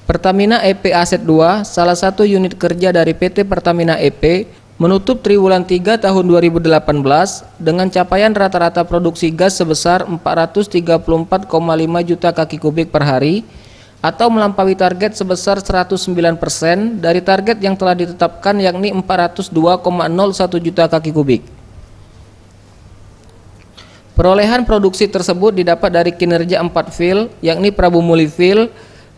Pertamina EP Aset 2, salah satu unit kerja dari PT Pertamina EP, menutup triwulan 3 tahun 2018 dengan capaian rata-rata produksi gas sebesar 434,5 juta kaki kubik per hari atau melampaui target sebesar 109% dari target yang telah ditetapkan, yakni 402,01 juta kaki kubik. Perolehan produksi tersebut didapat dari kinerja 4 field, yakni Prabu Muli Field,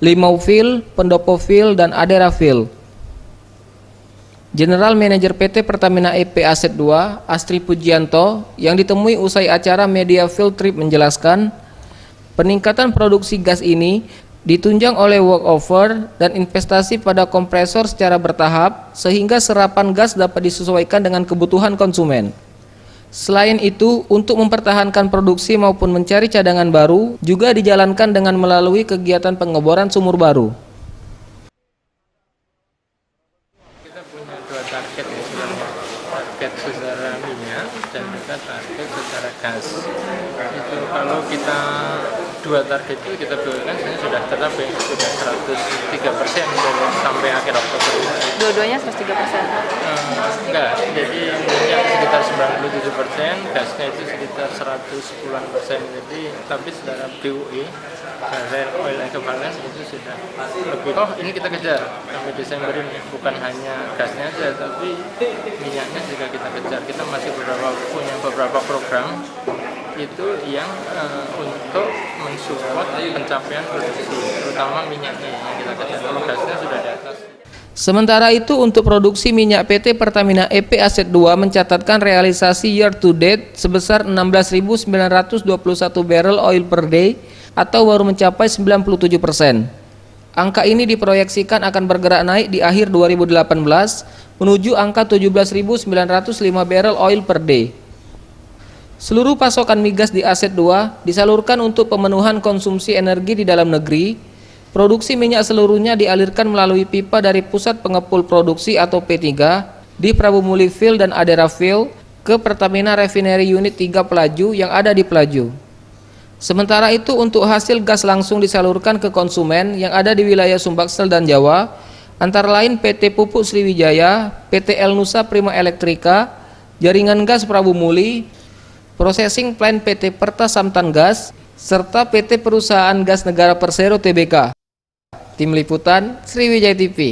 Limau Field, Pendopo Field, dan Adera Field. General Manager PT Pertamina EP Aset 2, Astri Pujianto, yang ditemui usai acara Media Field Trip menjelaskan, peningkatan produksi gas ini ditunjang oleh workover dan investasi pada kompresor secara bertahap sehingga serapan gas dapat disesuaikan dengan kebutuhan konsumen. Selain itu, untuk mempertahankan produksi maupun mencari cadangan baru juga dijalankan dengan melalui kegiatan pengeboran sumur baru. Kita punya dua target ya sebenarnya, target secara minyak dan juga target secara gas. Itu kalau kita dua target itu kita berikan sebenarnya sudah tercapai, sudah 103% sampai akhir Oktober. Dua-duanya 103%? Enggak, jadi minyak sekitar 97%, gasnya itu sekitar 110%. Jadi tapi secara BOE, barrel oil equivalent itu sudah lebih. Oh, ini kita kejar sampai Desember ini, bukan hanya gasnya aja tapi minyaknya juga kita kejar. Kita masih punya beberapa program itu yang untuk mensupport pencapaian produksi, terutama minyaknya yang kita kejar. Kalau gasnya sudah di atas. Sementara itu, untuk produksi minyak PT Pertamina EP Aset 2 mencatatkan realisasi year to date sebesar 16.921 barrel oil per day atau baru mencapai 97%. Angka ini diproyeksikan akan bergerak naik di akhir 2018 menuju angka 17.905 barrel oil per day. Seluruh pasokan migas di Aset 2 disalurkan untuk pemenuhan konsumsi energi di dalam negeri. Produksi minyak seluruhnya dialirkan melalui pipa dari Pusat Pengepul Produksi atau P3 di Prabu Muli Field dan Adera Field ke Pertamina Refinery Unit 3 Pelaju yang ada di Pelaju. Sementara itu, untuk hasil gas langsung disalurkan ke konsumen yang ada di wilayah Sumbaksel dan Jawa, antara lain PT Pupuk Sriwijaya, PT El Nusa Prima Elektrika, Jaringan Gas Prabu Muli, Processing Plant PT Perta Samtan Gas, serta PT Perusahaan Gas Negara Persero Tbk. Tim Liputan Sriwijaya TV.